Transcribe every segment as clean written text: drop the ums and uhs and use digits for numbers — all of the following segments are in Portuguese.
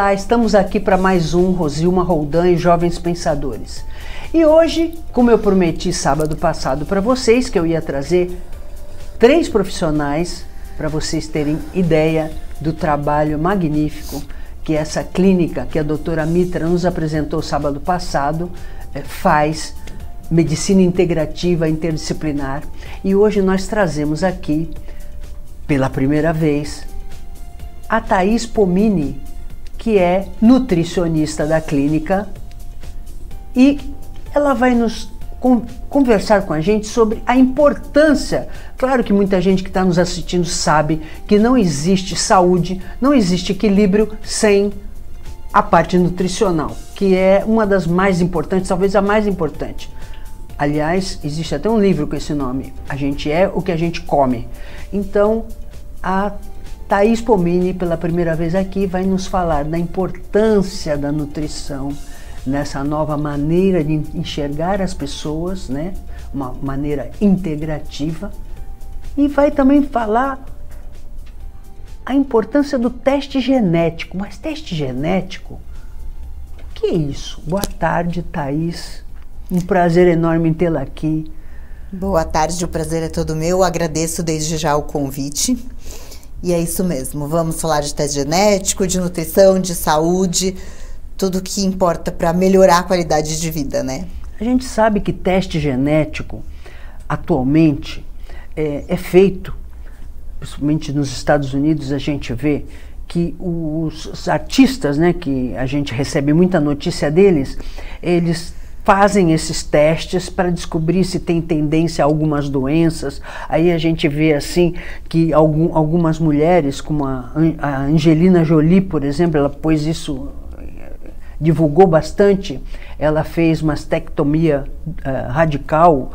Olá, estamos aqui para mais um Rosilma Roldan e Jovens Pensadores. E hoje, como eu prometi sábado passado para vocês, que eu ia trazer 3 profissionais para vocês terem ideia do trabalho magnífico que essa clínica que a doutora Mitra nos apresentou sábado passado faz, medicina integrativa interdisciplinar. E hoje nós trazemos aqui, pela primeira vez, a Thaís Pomini, que é nutricionista da clínica, e ela vai nos conversar com a gente sobre a importância. Claro que muita gente que está nos assistindo sabe que não existe saúde, não existe equilíbrio sem a parte nutricional, que é uma das mais importantes, talvez a mais importante. Aliás, existe até um livro com esse nome, A Gente É o que a Gente Come. Então, a Thaís Pomini, pela primeira vez aqui, vai nos falar da importância da nutrição nessa nova maneira de enxergar as pessoas, né? Uma maneira integrativa, e vai também falar a importância do teste genético. Mas teste genético? O que é isso? Boa tarde, Thaís. Um prazer enorme em tê-la aqui. Boa tarde, o prazer é todo meu. Agradeço desde já o convite. E é isso mesmo, vamos falar de teste genético, de nutrição, de saúde, tudo que importa para melhorar a qualidade de vida, né? A gente sabe que teste genético, atualmente, é feito, principalmente nos Estados Unidos, a gente vê que os artistas, né, que a gente recebe muita notícia deles, eles fazem esses testes para descobrir se tem tendência a algumas doenças. Aí a gente vê assim que algumas mulheres, como a Angelina Jolie, por exemplo, ela pôs isso, divulgou bastante, ela fez mastectomia radical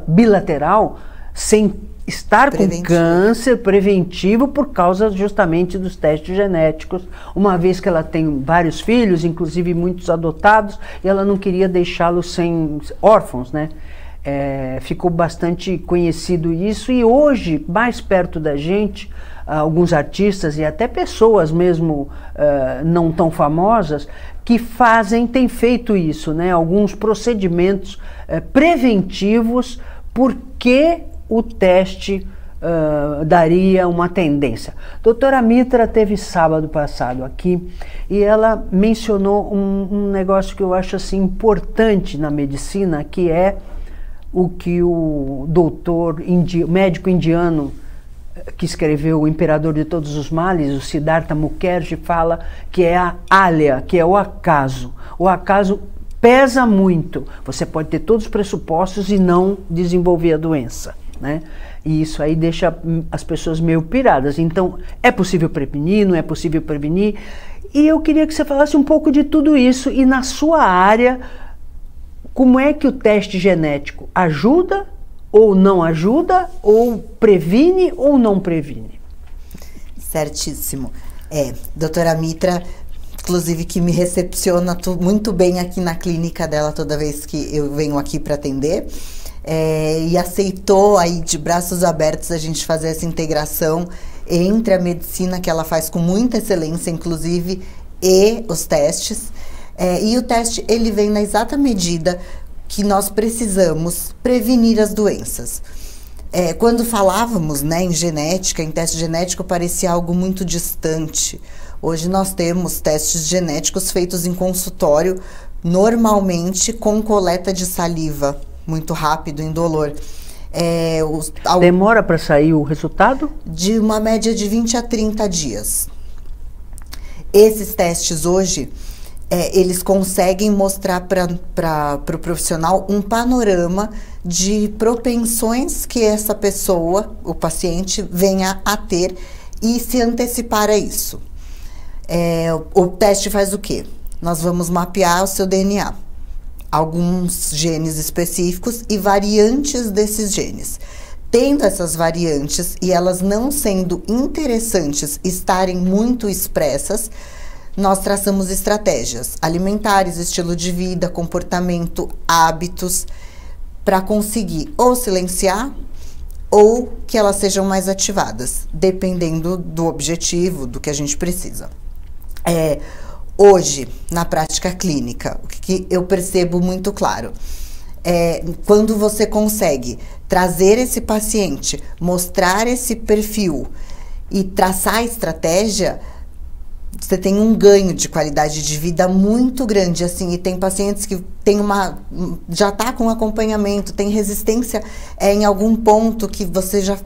bilateral sem estar com câncer preventivo por causa justamente dos testes genéticos, uma vez que ela tem vários filhos, inclusive muitos adotados, e ela não queria deixá-los sem órfãos, né? Ficou bastante conhecido isso, e hoje, mais perto da gente, alguns artistas e até pessoas mesmo não tão famosas que têm feito isso, né? Alguns procedimentos preventivos, porque o teste daria uma tendência. Doutora Mitra teve sábado passado aqui e ela mencionou um negócio que eu acho assim importante na medicina, que é o que o médico indiano que escreveu O Imperador de Todos os Males, o Siddhartha Mukherjee, fala, que é a alea, que é o acaso. O acaso pesa muito. Você pode ter todos os pressupostos e não desenvolver a doença, né? E isso aí deixa as pessoas meio piradas. Então, é possível prevenir, não é possível prevenir? E eu queria que você falasse um pouco de tudo isso, e na sua área, como é que o teste genético ajuda ou não ajuda, ou previne ou não previne? Certíssimo. Doutora Mitra, inclusive, que me recepciona muito bem aqui na clínica dela toda vez que eu venho aqui para atender. E aceitou aí de braços abertos a gente fazer essa integração entre a medicina, que ela faz com muita excelência, inclusive, e os testes. E o teste, ele vem na exata medida que nós precisamos prevenir as doenças. Quando falávamos, né, em genética, em teste genético, parecia algo muito distante. Hoje nós temos testes genéticos feitos em consultório, normalmente com coleta de saliva, muito rápido, indolor. Demora para sair o resultado? De uma média de 20 a 30 dias. Esses testes hoje, eles conseguem mostrar para o profissional um panorama de propensões que essa pessoa, o paciente, venha a ter e se antecipar a isso. O teste faz o quê? Nós vamos mapear o seu DNA. Alguns genes específicos e variantes desses genes. Tendo essas variantes e elas não sendo interessantes estarem muito expressas, nós traçamos estratégias alimentares, estilo de vida, comportamento, hábitos, para conseguir ou silenciar ou que elas sejam mais ativadas, dependendo do objetivo, do que a gente precisa. Hoje, na prática clínica, o que eu percebo muito claro quando você consegue trazer esse paciente, mostrar esse perfil e traçar a estratégia, você tem um ganho de qualidade de vida muito grande, assim, e tem pacientes que já tá com acompanhamento, tem resistência em algum ponto que você já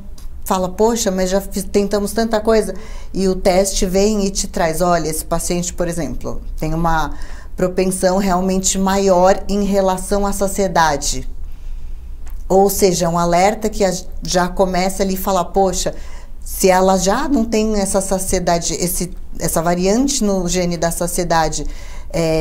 fala, poxa, mas já tentamos tanta coisa, e o teste vem e te traz, olha, esse paciente, por exemplo, tem uma propensão realmente maior em relação à saciedade. Ou seja, um alerta que já começa ali a falar, poxa, se ela já não tem essa saciedade, essa variante no gene da saciedade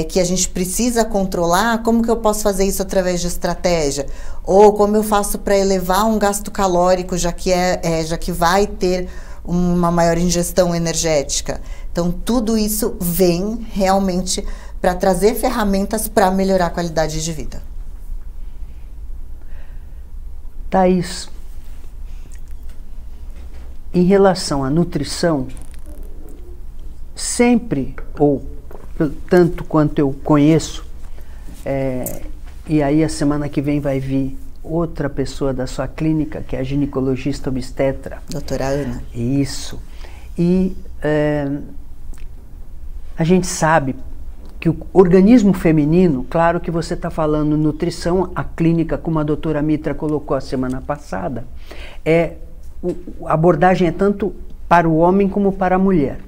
que a gente precisa controlar, como que eu posso fazer isso através de estratégia? Ou como eu faço para elevar um gasto calórico, já que vai ter uma maior ingestão energética? Então, tudo isso vem realmente para trazer ferramentas para melhorar a qualidade de vida. Thaís, em relação à nutrição, sempre, ou tanto quanto eu conheço, e aí a semana que vem vai vir outra pessoa da sua clínica, que é a ginecologista obstetra. Doutora Ana. Isso. E a gente sabe que o organismo feminino, claro que você está falando nutrição, a clínica, como a doutora Mitra colocou a semana passada, a abordagem é tanto para o homem como para a mulher.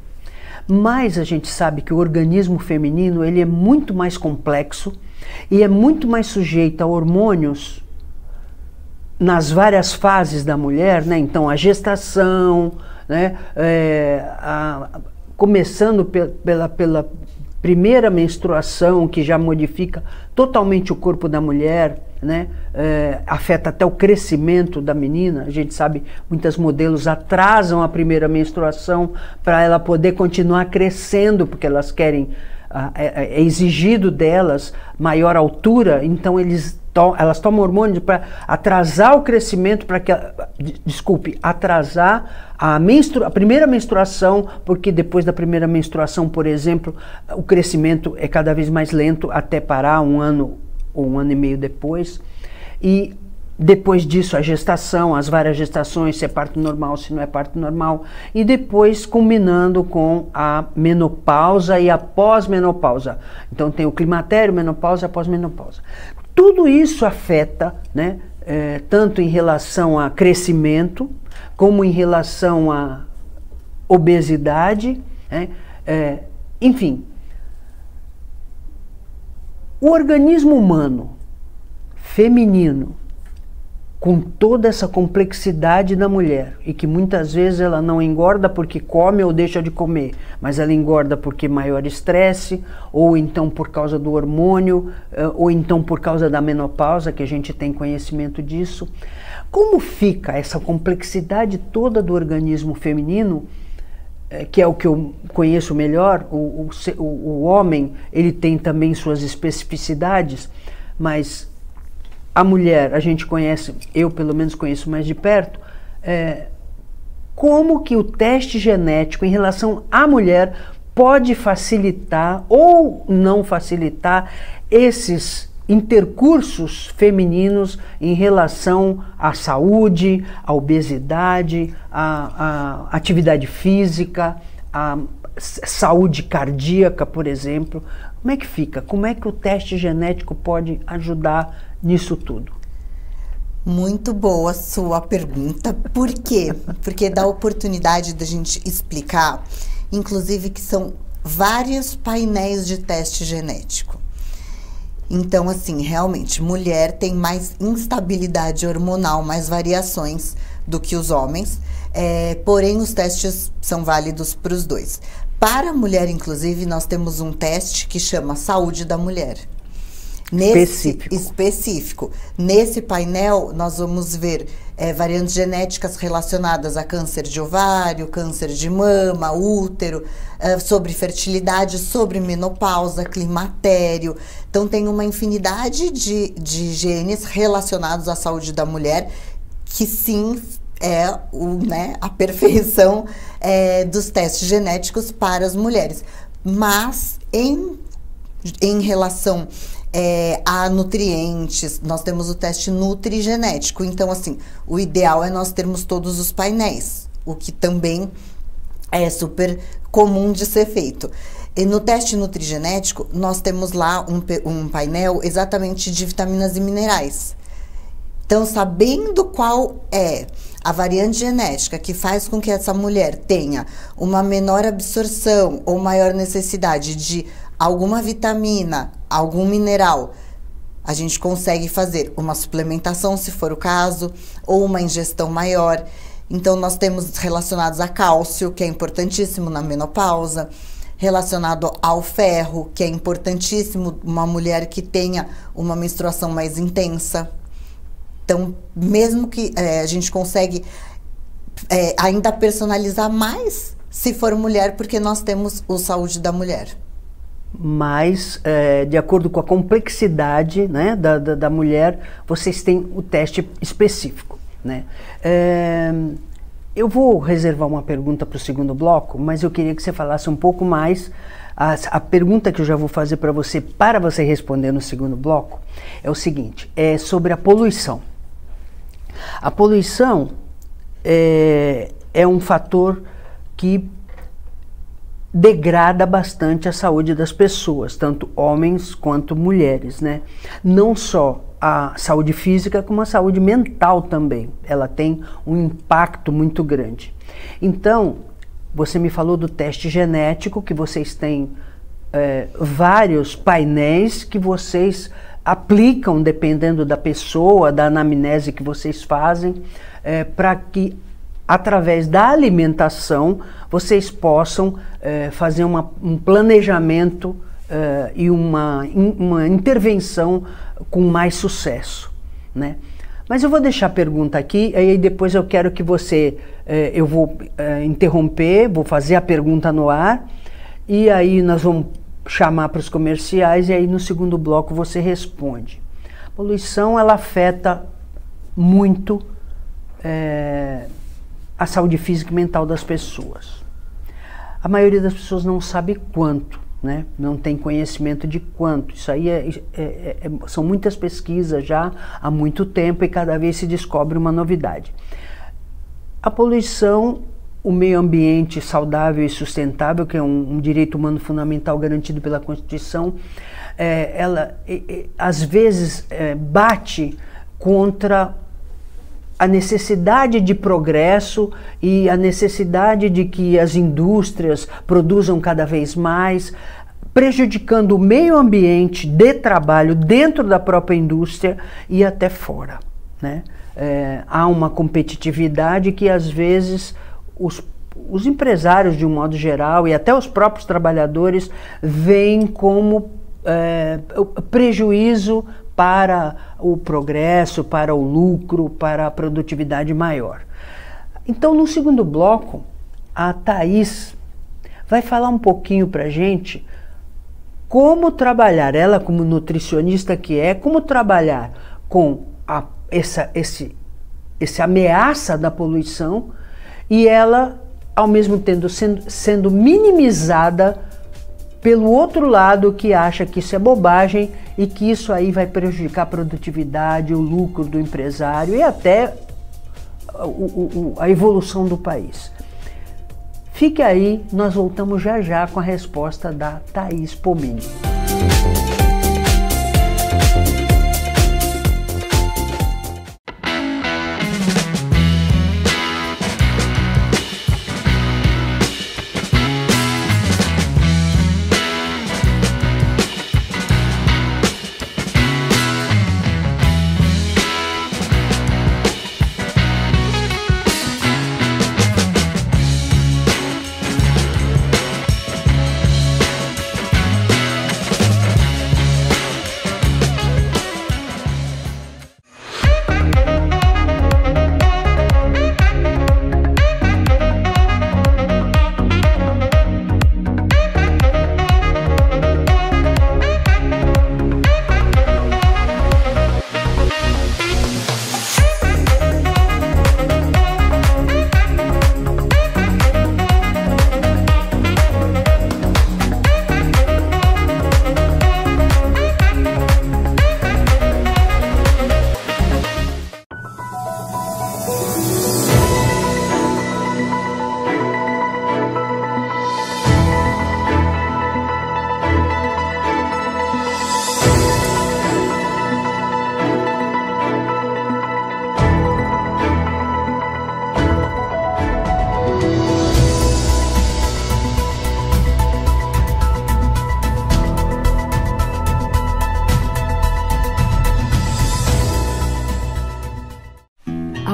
Mas a gente sabe que o organismo feminino ele é muito mais complexo e é muito mais sujeito a hormônios nas várias fases da mulher, né? Então a gestação, né? Começando pela primeira menstruação, que já modifica totalmente o corpo da mulher, né? Afeta até o crescimento da menina. A gente sabe, muitos modelos atrasam a primeira menstruação para ela poder continuar crescendo, porque elas querem, é exigido delas maior altura, então elas tomam hormônio para atrasar o crescimento, atrasar a primeira menstruação, porque depois da primeira menstruação, por exemplo, o crescimento é cada vez mais lento até parar 1 ano ou 1 ano e meio depois. E depois disso a gestação, as várias gestações, se é parto normal, se não é parto normal, e depois culminando com a menopausa e a pós-menopausa. Então tem o climatério, menopausa e pós-menopausa. Tudo isso afeta, né, tanto em relação a crescimento, como em relação a obesidade, né, enfim. O organismo humano feminino, com toda essa complexidade da mulher, e que muitas vezes ela não engorda porque come ou deixa de comer, mas ela engorda porque maior estresse, ou então por causa do hormônio, ou então por causa da menopausa, que a gente tem conhecimento disso. Como fica essa complexidade toda do organismo feminino, que é o que eu conheço melhor? O homem, ele tem também suas especificidades, mas a mulher, a gente conhece, eu pelo menos conheço mais de perto, como que o teste genético em relação à mulher pode facilitar ou não facilitar esses intercursos femininos em relação à saúde, à obesidade, à atividade física, à saúde cardíaca, por exemplo. Como é que fica? Como é que o teste genético pode ajudar nisso tudo? Muito boa sua pergunta. Por quê? Porque dá a oportunidade da gente explicar, inclusive, que são vários painéis de teste genético. Então, assim, realmente, mulher tem mais instabilidade hormonal, mais variações do que os homens, porém os testes são válidos para os dois. Para a mulher, inclusive, nós temos um teste que chama Saúde da Mulher. Específico. Nesse painel, nós vamos ver variantes genéticas relacionadas a câncer de ovário, câncer de mama, útero, sobre fertilidade, sobre menopausa, climatério. Então, tem uma infinidade de genes relacionados à saúde da mulher, que sim é a perfeição dos testes genéticos para as mulheres. mas em relação a nutrientes, nós temos o teste nutrigenético. Então, assim, o ideal é nós termos todos os painéis, o que também é super comum de ser feito. E no teste nutrigenético, nós temos lá um painel exatamente de vitaminas e minerais. Então, sabendo qual é a variante genética que faz com que essa mulher tenha uma menor absorção ou maior necessidade de alguma vitamina, algum mineral, a gente consegue fazer uma suplementação, se for o caso, ou uma ingestão maior. Então, nós temos relacionados a cálcio, que é importantíssimo na menopausa, relacionado ao ferro, que é importantíssimo uma mulher que tenha uma menstruação mais intensa. Então, mesmo que a gente consegue ainda personalizar mais se for mulher, porque nós temos o Saúde da Mulher. Mas, de acordo com a complexidade, né, da mulher, vocês têm o teste específico, né? Eu vou reservar uma pergunta para o segundo bloco, mas eu queria que você falasse um pouco mais. A pergunta que eu já vou fazer para você responder no segundo bloco, é o seguinte, é sobre a poluição. A poluição é um fator que degrada bastante a saúde das pessoas, tanto homens quanto mulheres, né? Não só a saúde física, como a saúde mental também. Ela tem um impacto muito grande. Então, você me falou do teste genético, que vocês têm vários painéis que vocês aplicam, dependendo da pessoa, da anamnese que vocês fazem, para que, através da alimentação, vocês possam fazer um planejamento e uma intervenção com mais sucesso, né? Mas eu vou deixar a pergunta aqui, aí depois eu quero que você, eu vou interromper, vou fazer a pergunta no ar, e aí nós vamos chamar para os comerciais, e aí no segundo bloco você responde. A poluição, ela afeta muito a saúde física e mental das pessoas. A maioria das pessoas não sabe quanto, né? Não tem conhecimento de quanto. Isso aí são muitas pesquisas já há muito tempo, e cada vez se descobre uma novidade. A poluição, o meio ambiente saudável e sustentável, que é um direito humano fundamental garantido pela Constituição, ela às vezes bate contra a necessidade de progresso e a necessidade de que as indústrias produzam cada vez mais, prejudicando o meio ambiente de trabalho dentro da própria indústria e até fora, né? Há uma competitividade que às vezes os empresários, de um modo geral, e até os próprios trabalhadores, veem como prejuízo para o progresso, para o lucro, para a produtividade maior. Então, no segundo bloco, a Thaís vai falar um pouquinho para a gente como trabalhar, ela como nutricionista que como trabalhar com essa ameaça da poluição, e ela, ao mesmo tempo, sendo minimizada pelo outro lado, que acha que isso é bobagem e que isso aí vai prejudicar a produtividade, o lucro do empresário e até a evolução do país. Fique aí, nós voltamos já já com a resposta da Thaís Pomini.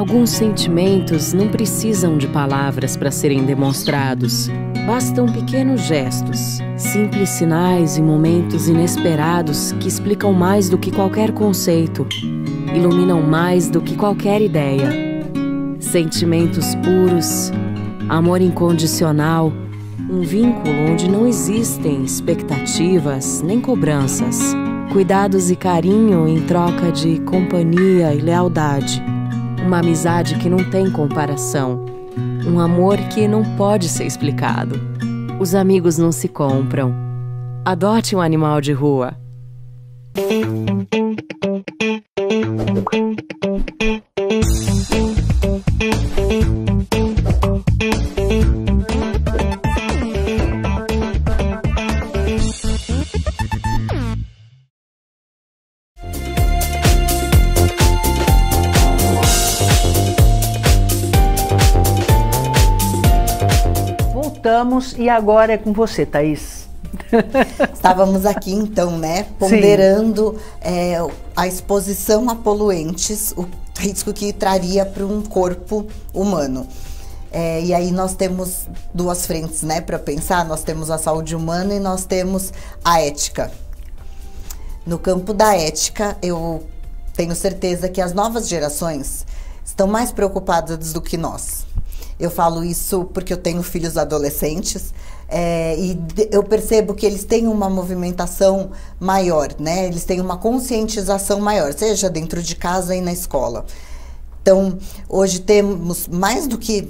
Alguns sentimentos não precisam de palavras para serem demonstrados. Bastam pequenos gestos, simples sinais e momentos inesperados que explicam mais do que qualquer conceito, iluminam mais do que qualquer ideia. Sentimentos puros, amor incondicional, um vínculo onde não existem expectativas nem cobranças, cuidados e carinho em troca de companhia e lealdade. Uma amizade que não tem comparação. Um amor que não pode ser explicado. Os amigos não se compram. Adote um animal de rua. Voltamos e agora é com você, Thaís. Estávamos aqui então, né, ponderando a exposição a poluentes, o risco que traria para um corpo humano. E aí nós temos duas frentes, né, para pensar. Nós temos a saúde humana e nós temos a ética. No campo da ética, eu tenho certeza que as novas gerações estão mais preocupadas do que nós. Eu falo isso porque eu tenho filhos adolescentes e eu percebo que eles têm uma movimentação maior, né? Eles têm uma conscientização maior, seja dentro de casa e na escola. Então, hoje temos mais do que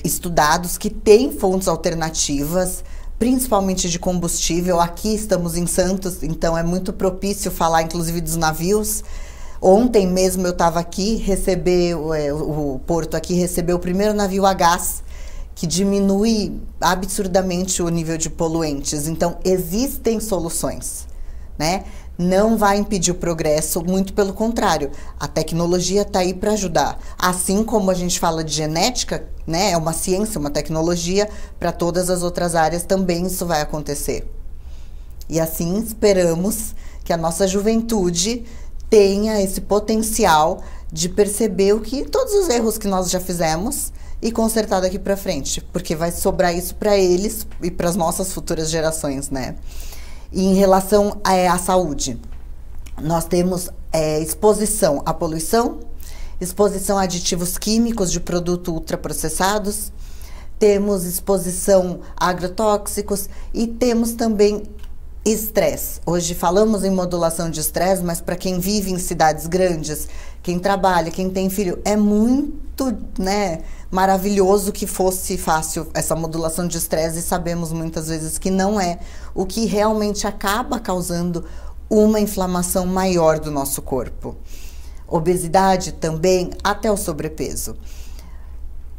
estudados que têm fontes alternativas, principalmente de combustível. Aqui estamos em Santos, então é muito propício falar, inclusive, dos navios. Ontem mesmo eu estava aqui, o porto aqui recebeu o primeiro navio a gás, que diminui absurdamente o nível de poluentes. Então, existem soluções, né? Não vai impedir o progresso, muito pelo contrário. A tecnologia está aí para ajudar. Assim como a gente fala de genética, né? É uma ciência, uma tecnologia, para todas as outras áreas também isso vai acontecer. E assim esperamos que a nossa juventude tenha esse potencial de perceber todos os erros que nós já fizemos e consertar daqui para frente, porque vai sobrar isso para eles e para as nossas futuras gerações, né? E em relação à saúde, nós temos exposição à poluição, exposição a aditivos químicos de produtos ultraprocessados, temos exposição a agrotóxicos e temos também estresse. Hoje falamos em modulação de estresse, mas para quem vive em cidades grandes, quem trabalha, quem tem filho, é muito, né, maravilhoso que fosse fácil essa modulação de estresse, e sabemos muitas vezes que não é, o que realmente acaba causando uma inflamação maior do nosso corpo. Obesidade também, até o sobrepeso.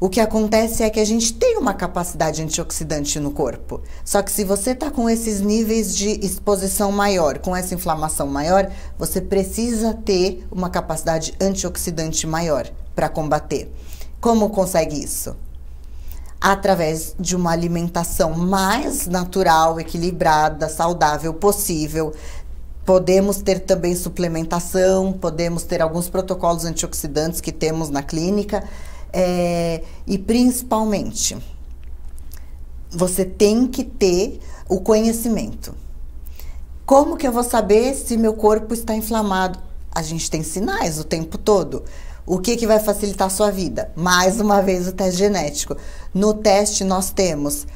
O que acontece é que a gente tem uma capacidade antioxidante no corpo. Só que se você está com esses níveis de exposição maior, com essa inflamação maior, você precisa ter uma capacidade antioxidante maior para combater. Como consegue isso? Através de uma alimentação mais natural, equilibrada, saudável possível. Podemos ter também suplementação, podemos ter alguns protocolos antioxidantes que temos na clínica. E principalmente, você tem que ter o conhecimento. Como que eu vou saber se meu corpo está inflamado? A gente tem sinais o tempo todo. O que vai facilitar a sua vida? Mais uma vez, o teste genético. No teste nós temos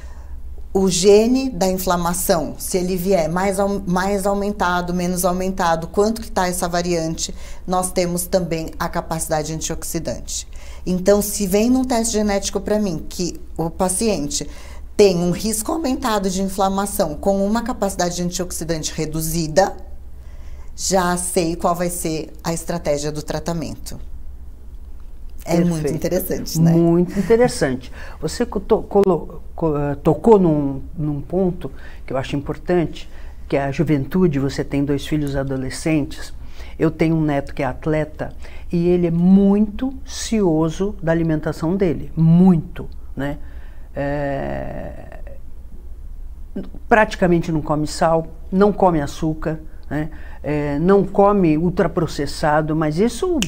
o gene da inflamação, se ele vier mais aumentado, menos aumentado, quanto que está essa variante, nós temos também a capacidade antioxidante. Então, se vem num teste genético para mim que o paciente tem um risco aumentado de inflamação com uma capacidade antioxidante reduzida, já sei qual vai ser a estratégia do tratamento. Perfeito. Muito interessante, né? Muito interessante. Você tocou num ponto que eu acho importante, que é a juventude. Você tem 2 filhos adolescentes. Eu tenho um neto que é atleta e ele é muito cioso da alimentação dele, muito, né? Praticamente não come sal, não come açúcar, né? Não come ultraprocessado, mas isso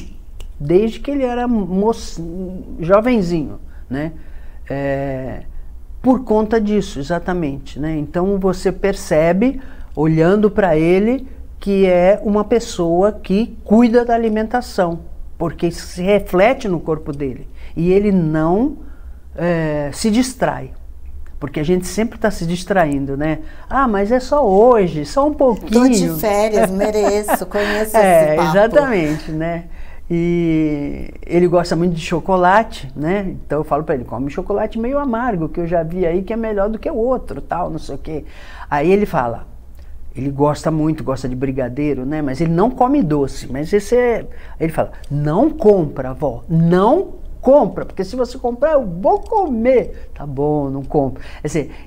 desde que ele era jovenzinho, né? Por conta disso, exatamente, né? Então você percebe, olhando para ele, que é uma pessoa que cuida da alimentação, porque isso se reflete no corpo dele. E ele não se distrai, porque a gente sempre está se distraindo, né? Ah, mas é só hoje, só um pouquinho. Tô de férias, mereço, conheço esse papo. Exatamente, né? E ele gosta muito de chocolate, né? Então eu falo para ele, come chocolate meio amargo, que eu já vi aí que é melhor do que o outro, tal, não sei o quê. Aí ele fala, ele gosta de brigadeiro, né? Mas ele não come doce, mas ele fala, não compra, vó, não compra, porque se você comprar eu vou comer. Tá bom, não compra.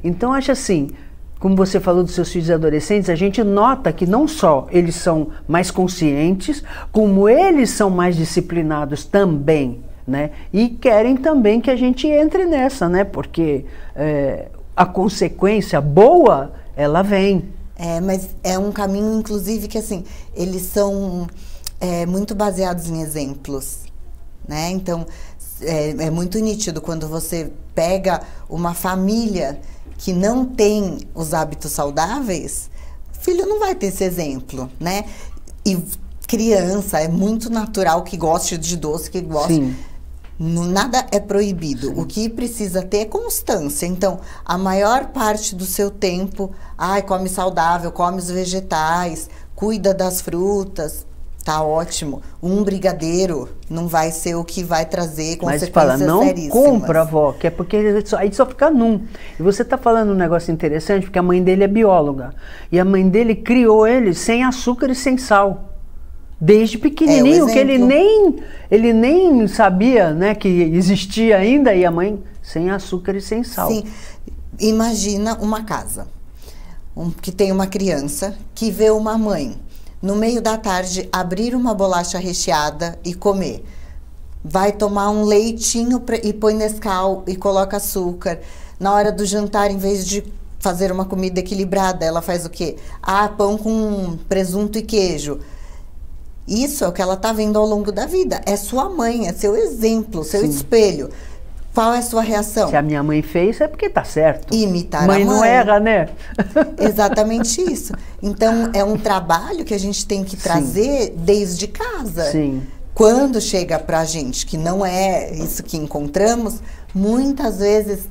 Então acho assim, como você falou dos seus filhos adolescentes, a gente nota que não só eles são mais conscientes, como eles são mais disciplinados também, né? E querem também que a gente entre nessa, né? Porque a consequência boa, ela vem. Mas é um caminho, inclusive, que assim, eles são muito baseados em exemplos, né? Então, é muito nítido quando você pega uma família que não tem os hábitos saudáveis, o filho não vai ter esse exemplo, né? E criança, é muito natural que goste de doce, que goste... Sim. Nada é proibido. Sim. O que precisa ter é constância. Então, a maior parte do seu tempo, come saudável, come os vegetais, cuida das frutas, tá ótimo. Um brigadeiro não vai ser o que vai trazer consequências seríssimas. Mas fala, não seríssimas. compra, vó, que é porque aí só fica num. E você tá falando um negócio interessante, porque a mãe dele é bióloga. E a mãe dele criou ele sem açúcar e sem sal. Desde pequenininho, que ele nem sabia, né, que existia ainda, e a mãe sem açúcar e sem sal. Sim. Imagina uma casa que tem uma criança que vê uma mãe, no meio da tarde, abrir uma bolacha recheada e comer. Vai tomar um leitinho e põe Nescau e coloca açúcar. Na hora do jantar, em vez de fazer uma comida equilibrada, ela faz o quê? Pão com presunto e queijo. Isso é o que ela está vendo ao longo da vida. É sua mãe, é seu exemplo, seu Sim. espelho. Qual é a sua reação? Se a minha mãe fez, é porque tá certo. Imitar mãe a mãe. Não erra, né? Exatamente isso. Então, é um trabalho que a gente tem que trazer desde casa. Sim. Quando chega pra gente, que não é isso que encontramos, muitas vezes,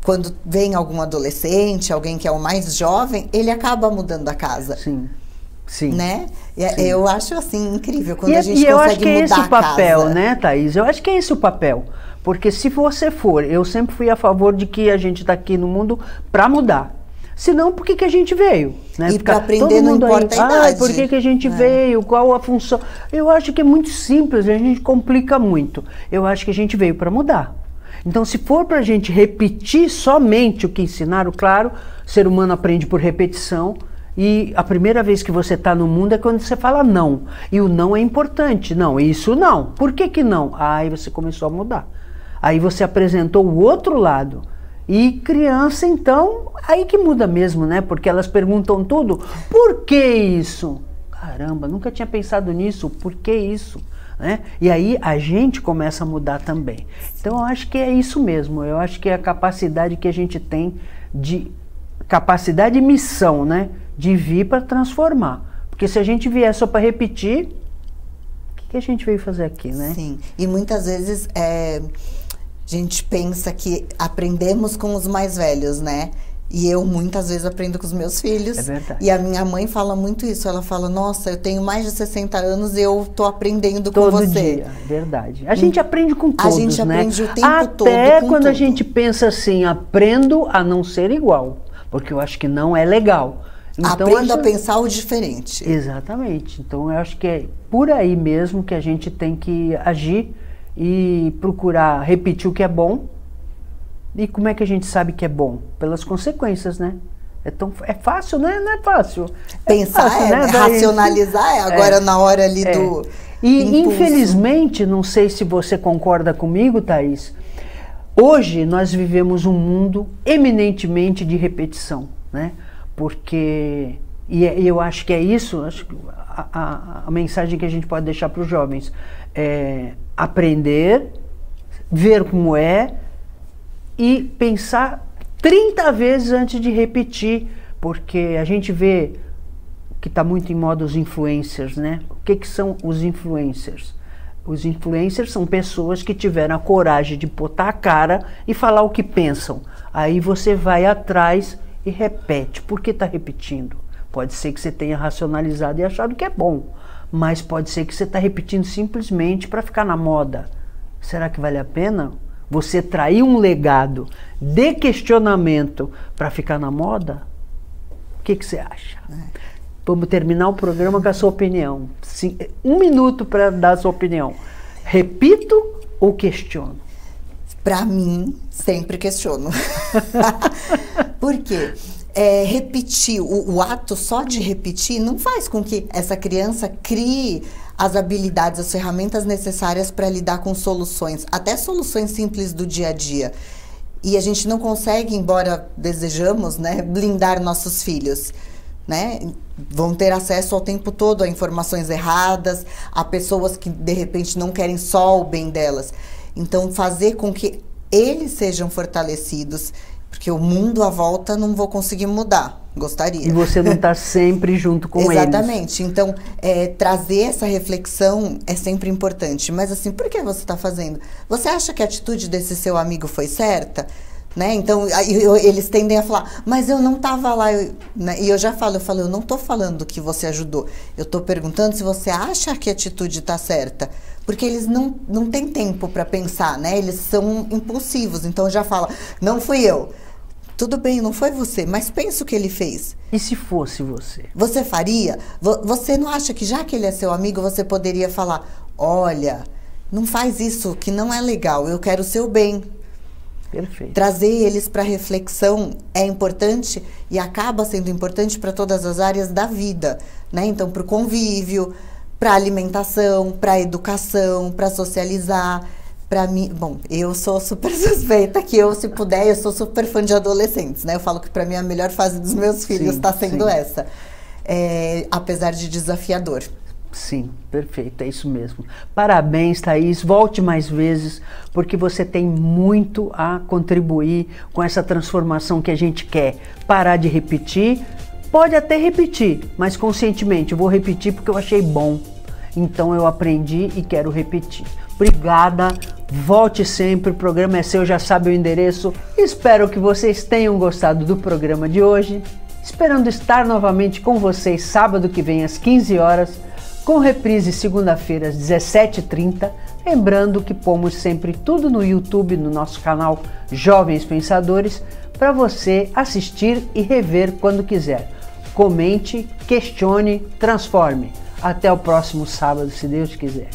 quando vem algum adolescente, alguém que é o mais jovem, ele acaba mudando a casa. Sim. Sim. Né? Sim. Eu acho assim incrível quando a gente consegue mudar a casa. E eu acho que é esse o papel, né, Thaís? Eu acho que é esse o papel. Porque se você for, eu sempre fui a favor de que a gente está aqui no mundo para mudar. Senão, por que a gente veio? Né? E para aprender não importa a idade. Por que a gente veio? Qual a função? Eu acho que é muito simples, a gente complica muito. Eu acho que a gente veio para mudar. Então, se for para a gente repetir somente o que ensinaram, claro, o ser humano aprende por repetição. E a primeira vez que você está no mundo é quando você fala não. E o não é importante. Não, isso não. Por que não? Aí você começou a mudar. Aí você apresentou o outro lado. E criança, então, aí que muda mesmo, né? Porque elas perguntam tudo. Por que isso? Caramba, nunca tinha pensado nisso. Por que isso? Né? E aí a gente começa a mudar também. Então eu acho que é isso mesmo. Eu acho que é a capacidade que a gente tem de... Capacidade e missão, né? De vir para transformar. Porque se a gente vier só para repetir, o que a gente veio fazer aqui, né? Sim, e muitas vezes a gente pensa que aprendemos com os mais velhos, né? E eu muitas vezes aprendo com os meus filhos. É verdade. E a minha mãe fala muito isso. Ela fala, nossa, eu tenho mais de 60 anos e eu tô aprendendo com você. Todo dia, verdade. A gente aprende com todos, né? A gente aprende o tempo todo Até com quando tudo. a gente pensa assim, aprendo a não ser igual. Porque eu acho que não é legal. Então, aprenda a pensar o diferente. Exatamente. Então eu acho que é por aí mesmo que a gente tem que agir e procurar repetir o que é bom. E como é que a gente sabe que é bom? Pelas consequências, né? É fácil, né? Não é fácil. Pensar fácil, né? Racionalizar agora na hora ali do E impulso. Infelizmente, não sei se você concorda comigo, Thaís, hoje nós vivemos um mundo eminentemente de repetição, né? Porque E eu acho que é isso, acho que a mensagem que a gente pode deixar para os jovens é aprender, ver como é e pensar 30 vezes antes de repetir, porque a gente vê que está muito em moda os influencers, né? O que são os influencers? Os influencers são pessoas que tiveram a coragem de botar a cara e falar o que pensam. Aí você vai atrás e repete. Por que está repetindo? Pode ser que você tenha racionalizado e achado que é bom, mas pode ser que você está repetindo simplesmente para ficar na moda. Será que vale a pena você trair um legado de questionamento para ficar na moda? O que você acha? Vamos terminar o programa com a sua opinião. 1 minuto para dar a sua opinião. Repito ou questiono? Para mim, sempre questiono. Por quê? Repetir, o ato só de repetir não faz com que essa criança crie as habilidades, as ferramentas necessárias para lidar com soluções, até soluções simples do dia a dia. E a gente não consegue, embora desejamos, né, blindar nossos filhos, né? Vão ter acesso ao tempo todo a informações erradas, a pessoas que de repente não querem só o bem delas. Então, fazer com que eles sejam fortalecidos, porque o mundo à volta não vou conseguir mudar, gostaria. E você não está sempre junto com eles. Exatamente. Então, trazer essa reflexão é sempre importante. Mas assim, por que você está fazendo? Você acha que a atitude desse seu amigo foi certa? Né? Então, eles tendem a falar, mas eu não estava lá. Né? E eu já falo, eu não estou falando que você ajudou. Eu estou perguntando se você acha que a atitude está certa. Porque eles não têm tempo para pensar, né? Eles são impulsivos. Então, já fala, não fui eu. Tudo bem, não foi você, mas pensa o que ele fez. E se fosse você? Você faria? Você não acha que já que ele é seu amigo, você poderia falar, olha, não faz isso, que não é legal, eu quero o seu bem. Perfeito. Trazer eles para reflexão é importante e acaba sendo importante para todas as áreas da vida, né? Então, para o convívio, para alimentação, para educação, para socializar. Para mim, bom, eu sou super suspeita que se puder, eu sou super fã de adolescentes, né? Eu falo que para mim a melhor fase dos meus filhos está sendo essa, apesar de desafiador. Sim, perfeito, é isso mesmo. Parabéns, Thaís, volte mais vezes, porque você tem muito a contribuir com essa transformação que a gente quer. Parar de repetir, pode até repetir, mas conscientemente, eu vou repetir porque eu achei bom. Então eu aprendi e quero repetir. Obrigada, volte sempre, o programa é seu, já sabe o endereço. Espero que vocês tenham gostado do programa de hoje. Esperando estar novamente com vocês sábado que vem às 15 horas, com reprise segunda-feira às 17h30. Lembrando que pomos sempre tudo no YouTube, no nosso canal Jovens Pensadores, para você assistir e rever quando quiser. Comente, questione, transforme. Até o próximo sábado, se Deus quiser.